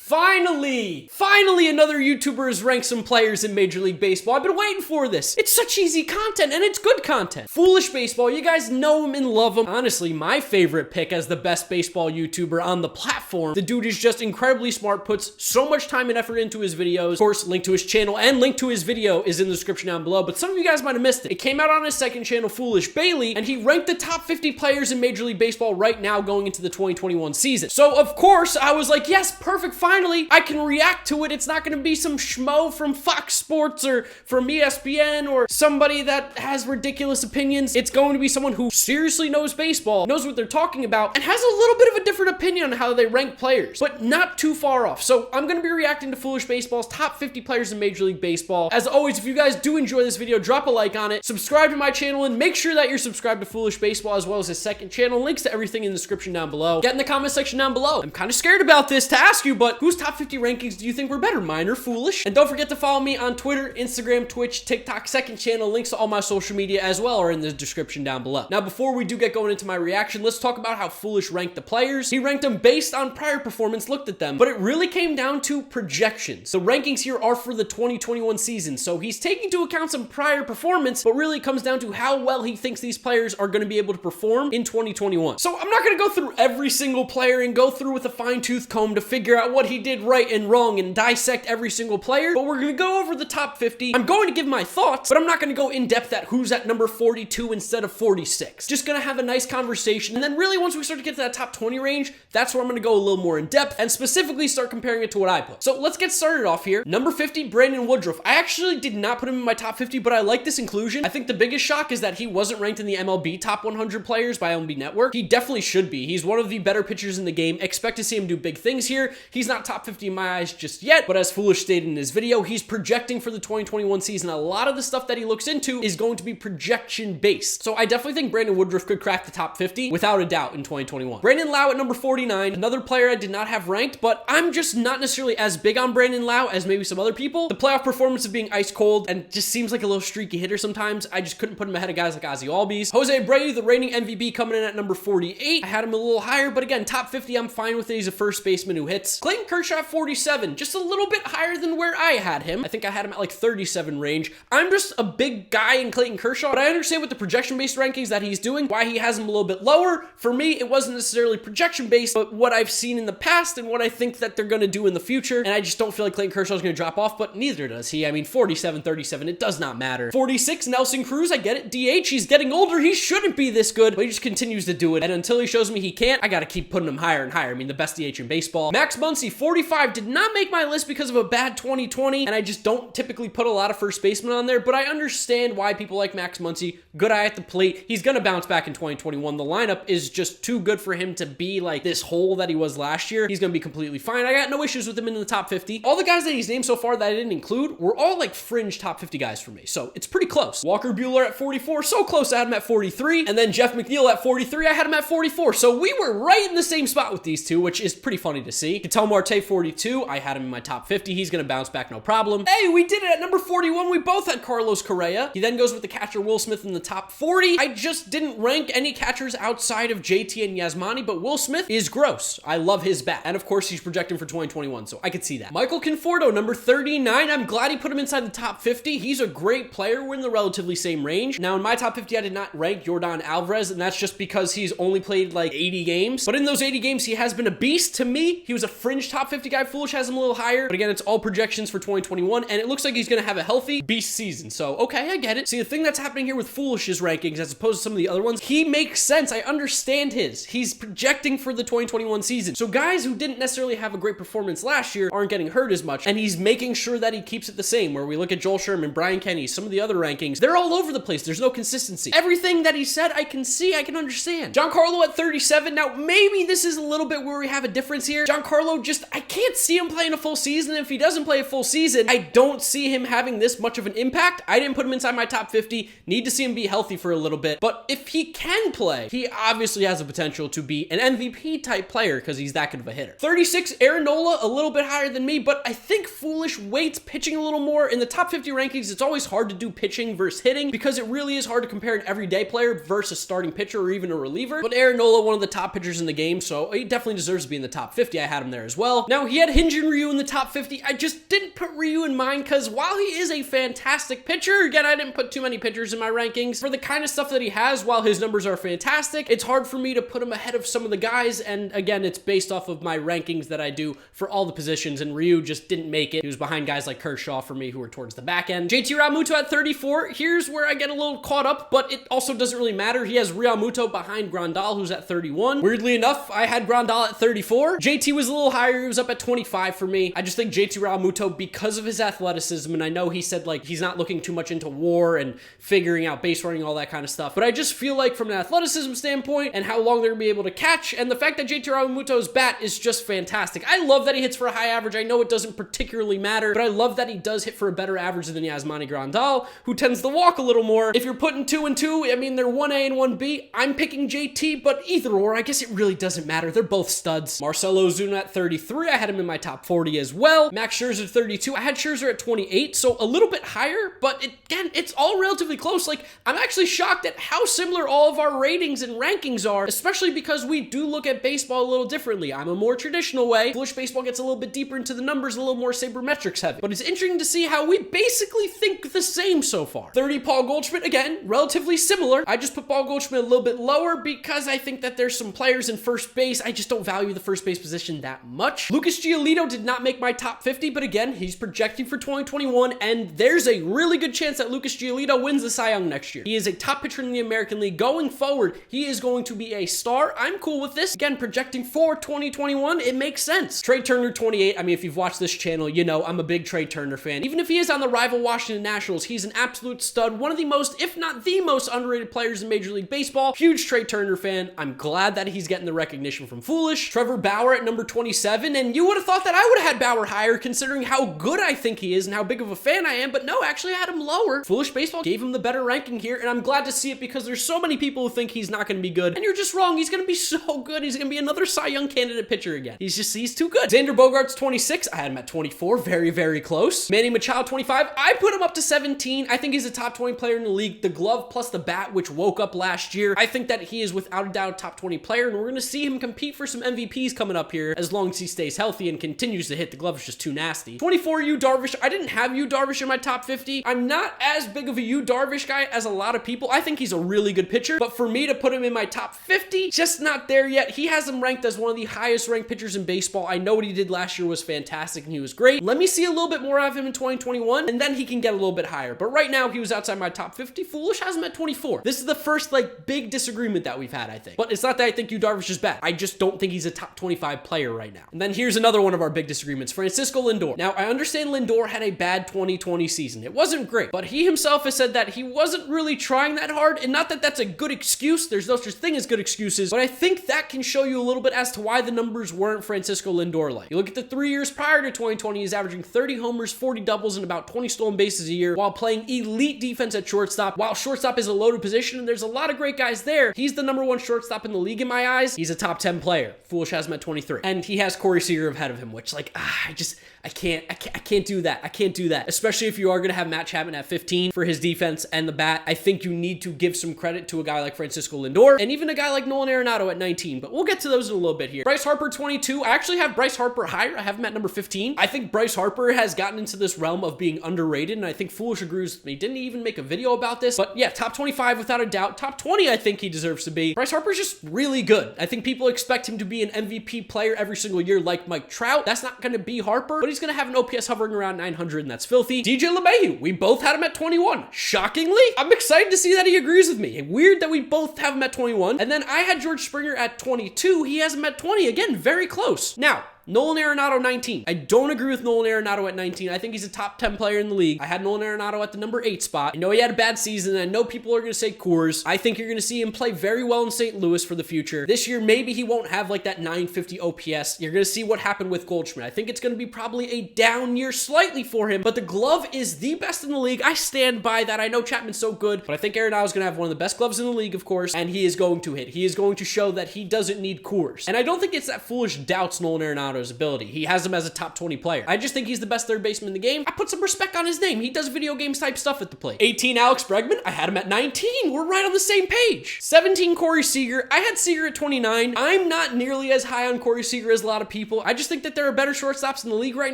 Finally another YouTuber has ranked some players in Major League Baseball. I've been waiting for this. It's such easy content, and it's good content. Foolish Baseball, you guys know him and love him. Honestly, my favorite pick as the best baseball YouTuber on the platform. The dude is just incredibly smart, puts so much time and effort into his videos. Of course, link to his channel and link to his video is in the description down below, but some of you guys might have missed it. It came out on his second channel, Foolish Bailey, and he ranked the top 50 players in Major League Baseball right now going into the 2021 season. So, of course, I was like, yes, perfect, finally, I can react to it. It's not gonna be some schmo from Fox Sports or from ESPN or somebody that has ridiculous opinions. It's going to be someone who seriously knows baseball, knows what they're talking about, and has a little bit of a different opinion on how they rank players, but not too far off. So I'm going to be reacting to Foolish Baseball's top 50 players in Major League Baseball. As always, if you guys do enjoy this video, drop a like on it, subscribe to my channel, and make sure that you're subscribed to Foolish Baseball as well as his second channel. Links to everything in the description down below. Get in the comment section down below. I'm kind of scared about this to ask you, but whose top 50 rankings do you think were better, mine or Foolish? And don't forget to follow me on Twitter, Instagram, Twitch, TikTok, second channel. Links to all my social media as well are in the description down below. Now, before we do get going into my reaction, let's talk about how Foolish ranked the players. He ranked them based on prior performance, looked at them, but it really came down to projections. The rankings here are for the 2021 season, so he's taking into account some prior performance, but really it comes down to how well he thinks these players are going to be able to perform in 2021. So I'm not going to go through every single player and go through with a fine-tooth comb to figure out what he did right and wrong and dissect every single player, but we're going to go over the top 50. I'm going to give my thoughts, but I'm not going to go in depth at who's at number 42 instead of 46. Just going to have a nice conversation, and then really once we start to get to that top 20 range, that's where I'm going to go a little more in depth and specifically start comparing it to what I put. So let's get started off here. Number 50, Brandon Woodruff. I actually did not put him in my top 50, but I like this inclusion. I think the biggest shock is that he wasn't ranked in the MLB top 100 players by MLB Network. He definitely should be. He's one of the better pitchers in the game. Expect to see him do big things here. He's not top 50 in my eyes just yet, but as Foolish stated in his video, he's projecting for the 2021 season. A lot of the stuff that he looks into is going to be projection based. So I definitely think Brandon Woodruff could crack the top 50 without a doubt in 2021. Brandon Lau at number 49, another player I did not have ranked, but I'm just not necessarily as big on Brandon Lau as maybe some other people. The playoff performance of being ice cold and just seems like a little streaky hitter sometimes. I just couldn't put him ahead of guys like Ozzie Albies. Jose Abreu, the reigning MVP, coming in at number 48. I had him a little higher, but again, top 50, I'm fine with it. He's a first baseman who hits. Clayton Kershaw at 47, just a little bit higher than where I had him. I think I had him at like 37 range. I'm just a big guy in Clayton Kershaw, but I understand with the projection-based rankings that he's doing, why he has him a little bit lower. For me, it wasn't necessarily projection-based, but what I've seen in the past and what I think that they're going to do in the future, and I just don't feel like Clayton Kershaw is going to drop off, but neither does he. I mean, 47, 37, it does not matter. 46, Nelson Cruz, I get it. DH, he's getting older. He shouldn't be this good, but he just continues to do it, and until he shows me he can't, I got to keep putting him higher and higher. I mean, the best DH in baseball. Max Muncy, 45, did not make my list because of a bad 2020, and I just don't typically put a lot of first basemen on there, but I understand why people like Max Muncy. Good eye at the plate. He's going to bounce back in 2021. The lineup is just too good for him to be like this hole that he was last year. He's going to be completely fine. I got no issues with him in the top 50. All the guys that he's named so far that I didn't include were all like fringe top 50 guys for me, so it's pretty close. Walker Buehler at 44, so close I had him at 43, and then Jeff McNeil at 43, I had him at 44, so we were right in the same spot with these two, which is pretty funny to see. Ketel Marte, 42, I had him in my top 50. He's going to bounce back, no problem. Hey, we did it at number 41. We both had Carlos Correa. He then goes with the catcher Will Smith in the top 40. I just didn't rank any catchers outside of JT and Yasmani, but Will Smith is gross. I love his bat, and of course, he's projecting for 2021, so I could see that. Michael Conforto, number 39. I'm glad he put him inside the top 50. He's a great player. We're in the relatively same range. Now, in my top 50, I did not rank Yordan Alvarez, and that's just because he's only played like 80 games. But in those 80 games, he has been a beast to me. He was a fringe top 50 guy. Foolish has him a little higher, but again, it's all projections for 2021, and it looks like he's going to have a healthy beast season. So, okay, I get it. See, the thing that's happening here with Foolish's rankings, as opposed to some of the other ones, he makes sense. I understand his. He's projecting for the 2021 season. So guys who didn't necessarily have a great performance last year aren't getting hurt as much, and he's making sure that he keeps it the same, where we look at Joel Sherman, Brian Kenny, some of the other rankings, they're all over the place. There's no consistency. Everything that he said, I can see, I can understand. Giancarlo at 37. Now, maybe this is a little bit where we have a difference here. Giancarlo just, I can't see him playing a full season. If he doesn't play a full season, I don't see him having this much of an impact. I didn't put him inside my top 50. Need to see him be healthy for a little bit. But if he can play, he obviously has the potential to be an MVP type player because he's that good of a hitter. 36, Aaron Nola, a little bit higher than me, but I think Foolish weights pitching a little more. In the top 50 rankings, it's always hard to do pitching versus hitting because it really is hard to compare an everyday player versus a starting pitcher or even a reliever. But Aaron Nola, one of the top pitchers in the game, so he definitely deserves to be in the top 50. I had him there as well. well. Now, he had Hyunjin Ryu in the top 50. I just didn't put Ryu in mine because while he is a fantastic pitcher, again, I didn't put too many pitchers in my rankings. For the kind of stuff that he has, while his numbers are fantastic, it's hard for me to put him ahead of some of the guys, and again, it's based off of my rankings that I do for all the positions, and Ryu just didn't make it. He was behind guys like Kershaw for me who were towards the back end. JT Realmuto at 34. Here's where I get a little caught up, but it also doesn't really matter. He has Realmuto behind Grandal, who's at 31. Weirdly enough, I had Grandal at 34. JT was a little higher. He was up at 25 for me. I just think JT Realmuto, because of his athleticism, and I know he said like he's not looking too much into WAR and figuring out base running, all that kind of stuff, but I just feel like from an athleticism standpoint and how long they're gonna be able to catch, and the fact that JT Realmuto's bat is just fantastic. I love that he hits for a high average. I know it doesn't particularly matter, but I love that he does hit for a better average than Yasmani Grandal, who tends to walk a little more. If you're putting 2 and 2, I mean, they're 1A and 1B. I'm picking JT, but either or, I guess it really doesn't matter. They're both studs. Marcell Ozuna at 33. I had him in my top 40 as well. Max Scherzer 32. I had Scherzer at 28, so a little bit higher, but again, it's all relatively close. Like, I'm actually shocked at how similar all of our ratings and rankings are, especially because we do look at baseball a little differently. I'm a more traditional way. Foolish Baseball gets a little bit deeper into the numbers, a little more sabermetrics heavy, but it's interesting to see how we basically think the same so far. 30, Paul Goldschmidt, again, relatively similar. I just put Paul Goldschmidt a little bit lower because I think that there's some players in first base. I just don't value the first base position that much. Lucas Giolito did not make my top 50, but again, he's projecting for 2021, and there's a really good chance that Lucas Giolito wins the Cy Young next year. He is a top pitcher in the American League. Going forward, he is going to be a star. I'm cool with this. Again, projecting for 2021, it makes sense. Trey Turner, 28. I mean, if you've watched this channel, you know I'm a big Trey Turner fan. Even if he is on the rival Washington Nationals, he's an absolute stud. One of the most, if not the most underrated players in Major League Baseball. Huge Trey Turner fan. I'm glad that he's getting the recognition from Foolish. Trevor Bauer at number 27, and you would have thought that I would have had Bauer higher considering how good I think he is and how big of a fan I am, but no, actually I had him lower. Foolish Baseball gave him the better ranking here, and I'm glad to see it because there's so many people who think he's not going to be good, and you're just wrong. He's going to be so good. He's going to be another Cy Young candidate pitcher again. He's too good. Xander Bogaerts, 26. I had him at 24. Very, very close. Manny Machado, 25. I put him up to 17. I think he's a top 20 player in the league. The glove plus the bat, which woke up last year, I think that he is without a doubt a top 20 player, and we're going to see him compete for some MVPs coming up here as long as he stays healthy and continues to hit. The glove is just too nasty. 24, Yu Darvish. I didn't have Yu Darvish in my top 50. I'm not as big of a Yu Darvish guy as a lot of people. I think he's a really good pitcher, but for me to put him in my top 50, just not there yet. He has him ranked as one of the highest ranked pitchers in baseball. I know what he did last year was fantastic and he was great. Let me see a little bit more of him in 2021, and then he can get a little bit higher. But right now, he was outside my top 50. Foolish has him at 24. This is the first, like, big disagreement that we've had, I think. But it's not that I think Yu Darvish is bad. I just don't think he's a top 25 player right now. And then here's another one of our big disagreements. Francisco Lindor. Now, I understand Lindor had a bad 2020 season. It wasn't great, but he himself has said that he wasn't really trying that hard, and not that that's a good excuse. There's no such thing as good excuses, but I think that can show you a little bit as to why the numbers weren't Francisco Lindor-like. You look at the 3 years prior to 2020, he's averaging 30 homers, 40 doubles, and about 20 stolen bases a year while playing elite defense at shortstop. While shortstop is a loaded position, and there's a lot of great guys there, he's the number 1 shortstop in the league in my eyes. He's a top 10 player. Foolish has him at 23. And he has Corey Seager ahead of him, which, like, I can't do that. I can't do that. Especially if you are going to have Matt Chapman at 15 for his defense and the bat. I think you need to give some credit to a guy like Francisco Lindor and even a guy like Nolan Arenado at 19, but we'll get to those in a little bit here. Bryce Harper, 22. I actually have Bryce Harper higher. I have him at number 15. I think Bryce Harper has gotten into this realm of being underrated, and I think Foolish agrees with me. Didn't even make a video about this, but yeah, top 25 without a doubt. Top 20, I think he deserves to be. Bryce Harper's just really good. I think people expect him to be an MVP player every single year like Mike Trout. That's not going to be Harper, but he's going to have an OPS hovering around 900, and that's filthy. DJ LeMahieu, we both had him at 21. Shockingly, I'm excited to see that he agrees with me. Weird that we both have him at 21. And then I had George Springer at 22. He has him at 20. Again, very close. Now, Nolan Arenado, 19. I don't agree with Nolan Arenado at 19. I think he's a top 10 player in the league. I had Nolan Arenado at the number 8 spot. I know he had a bad season, and I know people are going to say Coors. I think you're going to see him play very well in St. Louis for the future. This year, maybe he won't have like that 950 OPS. You're going to see what happened with Goldschmidt. I think it's going to be probably a down year slightly for him, but the glove is the best in the league. I stand by that. I know Chapman's so good, but I think Arenado is going to have one of the best gloves in the league, of course, and he is going to hit. He is going to show that he doesn't need Coors. And I don't think it's that Foolish doubts Nolan Arenado Arenado's ability. He has him as a top 20 player. I just think he's the best third baseman in the game. I put some respect on his name. He does video games type stuff at the plate. 18, Alex Bregman. I had him at 19. We're right on the same page. 17, Corey Seager. I had Seager at 29. I'm not nearly as high on Corey Seager as a lot of people. I just think that there are better shortstops in the league right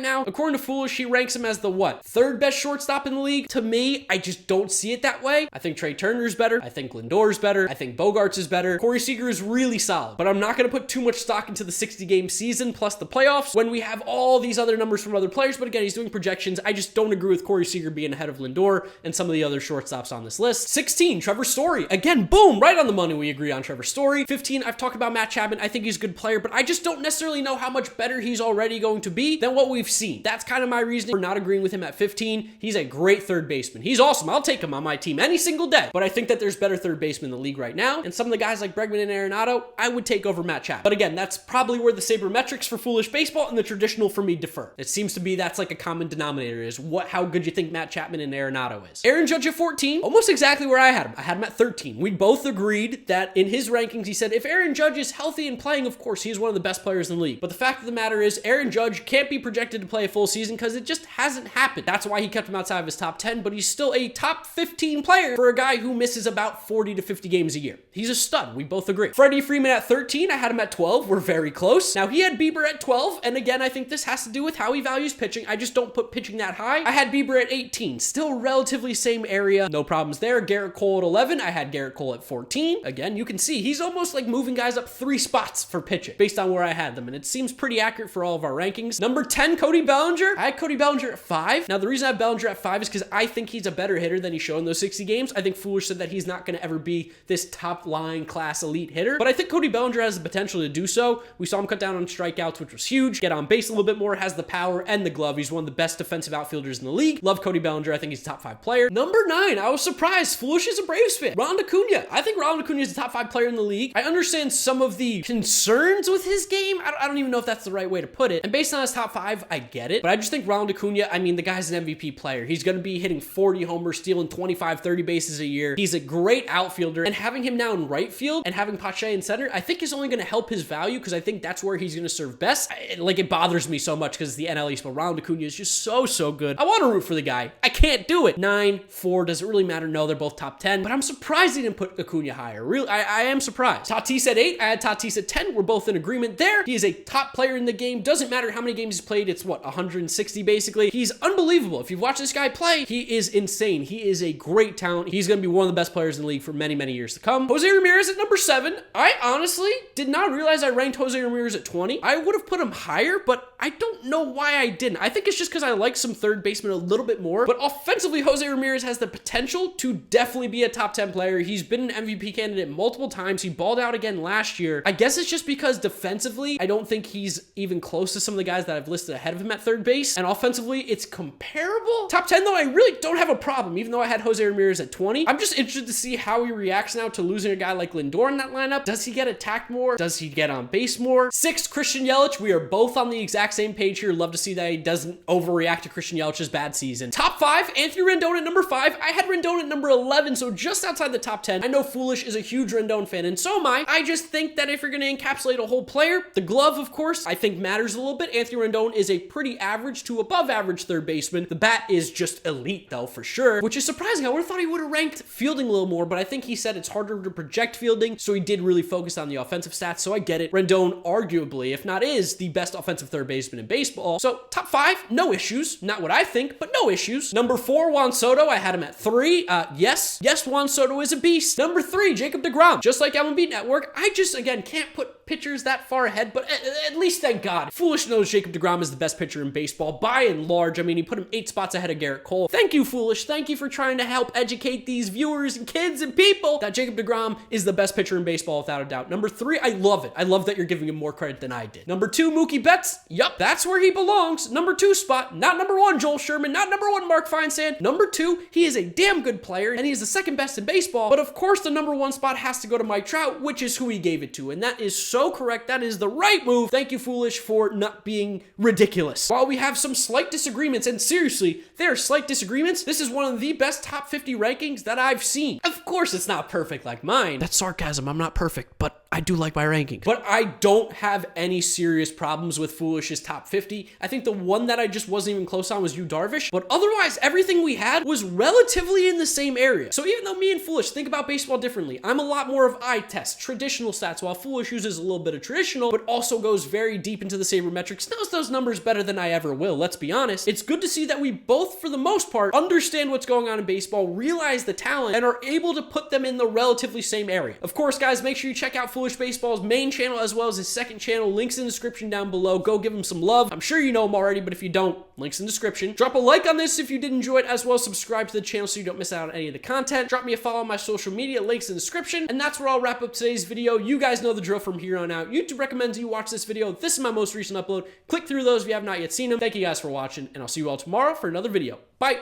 now. According to Foolish, he ranks him as the what? Third best shortstop in the league. To me, I just don't see it that way. I think Trey Turner's better. I think Lindor's better. I think Bogaerts is better. Corey Seager is really solid, but I'm not going to put too much stock into the 60-game season plus the playoffs when we have all these other numbers from other players. But again, he's doing projections. I just don't agree with Corey Seager being ahead of Lindor and some of the other shortstops on this list. 16, Trevor Story. Again, boom, right on the money. We agree on Trevor Story. 15, I've talked about Matt Chapman. I think he's a good player, but I just don't necessarily know how much better he's already going to be than what we've seen. That's kind of my reasoning for not agreeing with him at 15. He's a great third baseman. He's awesome. I'll take him on my team any single day, but I think that there's better third basemen in the league right now, and some of the guys like Bregman and Arenado, I would take over Matt Chapman. But again, that's probably where the sabermetrics for Foolish Baseball and the traditional for me differ. It seems to be that's like a common denominator is how good you think Matt Chapman and Arenado is. Aaron Judge at 14, almost exactly where I had him. I had him at 13. We both agreed that in his rankings, he said, if Aaron Judge is healthy and playing, of course, he's one of the best players in the league. But the fact of the matter is, Aaron Judge can't be projected to play a full season because it just hasn't happened. That's why he kept him outside of his top 10, but he's still a top 15 player for a guy who misses about 40 to 50 games a year. He's a stud. We both agree. Freddie Freeman at 13. I had him at 12. We're very close. Now, he had Bieber at 12, and again, I think this has to do with how he values pitching. I just don't put pitching that high. I had Bieber at 18. Still relatively same area. No problems there. Garrett Cole at 11. I had Garrett Cole at 14. Again, you can see he's almost like moving guys up 3 spots for pitching based on where I had them, and it seems pretty accurate for all of our rankings. Number 10, Cody Bellinger. I had Cody Bellinger at 5. Now, the reason I have Bellinger at 5 is because I think he's a better hitter than he showed in those 60 games. I think Foolish said that he's not going to ever be this top line class elite hitter, but I think Cody Bellinger has the potential to do so. We saw him cut down on strikeouts, which was huge. Get on base a little bit more, has the power and the glove. He's one of the best defensive outfielders in the league. Love Cody Bellinger. I think he's a top 5 player. Number 9, I was surprised. Foolish is a Braves fan. Ronald Acuna. I think Ronald Acuna is a top 5 player in the league. I understand some of the concerns with his game. I don't even know if that's the right way to put it. And based on his top 5, I get it. But I just think Ronald Acuna, I mean, the guy's an MVP player. He's going to be hitting 40 homers, stealing 25, 30 bases a year. He's a great outfielder. And having him now in right field and having Pache in center, I think is only going to help his value because I think that's where he's going to serve best. It bothers me so much because it's the NL East, but Ronald Acuna is just so good. I want to root for the guy. I can't do it. 9, 4, does it really matter? No, they're both top 10, but I'm surprised he didn't put Acuna higher. Really, I am surprised. Tatis at 8, I had Tatis at 10. We're both in agreement there. He is a top player in the game. Doesn't matter how many games he's played. It's what, 160 basically. He's unbelievable. If you've watched this guy play, he is insane. He is a great talent. He's going to be one of the best players in the league for many years to come. Jose Ramirez at number 7. I honestly did not realize I ranked Jose Ramirez at 20. I would have put him higher, but I don't know why I didn't. I think it's just because I like some third basemen a little bit more, but offensively, Jose Ramirez has the potential to definitely be a top 10 player. He's been an MVP candidate multiple times. He balled out again last year. I guess it's just because defensively, I don't think he's even close to some of the guys that I've listed ahead of him at third base, and offensively, it's comparable. Top 10, though, I really don't have a problem, even though I had Jose Ramirez at 20. I'm just interested to see how he reacts now to losing a guy like Lindor in that lineup. Does he get attacked more? Does he get on base more? 6, Christian Yelich. We are both on the exact same page here. Love to see that he doesn't overreact to Christian Yelich's bad season. Top 5, Anthony Rendon at number 5. I had Rendon at number 11, so just outside the top 10. I know Foolish is a huge Rendon fan, and so am I. I just think that if you're going to encapsulate a whole player, the glove, of course, I think matters a little bit. Anthony Rendon is a pretty average to above average third baseman. The bat is just elite, though, for sure, which is surprising. I would have thought he would have ranked fielding a little more, but I think he said it's harder to project fielding, so he did really focus on the offensive stats, so I get it. Rendon, arguably, if not is, the best offensive third baseman in baseball. So, top 5, no issues. Not what I think, but no issues. Number 4, Juan Soto. I had him at 3. Yes, Juan Soto is a beast. Number 3, Jacob deGrom. Just like MLB Network, I just, again, can't put pitchers that far ahead, but at least thank God. Foolish knows Jacob deGrom is the best pitcher in baseball by and large. I mean, he put him 8 spots ahead of Garrett Cole. Thank you, Foolish. Thank you for trying to help educate these viewers and kids and people that Jacob deGrom is the best pitcher in baseball without a doubt. Number 3, I love it. I love that you're giving him more credit than I did. Number 2, Mookie Betts. Yup, that's where he belongs. Number 2 spot, not number 1, Joel Sherman, not number 1, Mark Feinsand. Number 2, he is a damn good player, and he is the second best in baseball, but of course the number 1 spot has to go to Mike Trout, which is who he gave it to, and that is so correct. That is the right move. Thank you, Foolish, for not being ridiculous. While we have some slight disagreements, and seriously, there are slight disagreements, this is one of the best top 50 rankings that I've seen. Of course it's not perfect like mine. That's sarcasm. I'm not perfect, but I do like my ranking. But I don't have any serious problems with Foolish's top 50. I think the one that I just wasn't even close on was Yu Darvish, but otherwise everything we had was relatively in the same area. So even though me and Foolish think about baseball differently, I'm a lot more of eye test, traditional stats, while Foolish uses a little bit of traditional, but also goes very deep into the sabermetrics, knows those numbers better than I ever will, let's be honest. It's good to see that we both, for the most part, understand what's going on in baseball, realize the talent, and are able to put them in the relatively same area. Of course, guys, make sure you check out Foolish Baseball's main channel as well as his second channel. Links in the description down below. Go give him some love. I'm sure you know him already, but if you don't, links in the description. Drop a like on this if you did enjoy it, as well as subscribe to the channel so you don't miss out on any of the content. Drop me a follow on my social media, links in the description. And that's where I'll wrap up today's video. You guys know the drill from here on out. YouTube recommends you watch this video. This is my most recent upload. Click through those if you have not yet seen them. Thank you guys for watching, and I'll see you all tomorrow for another video. Bye!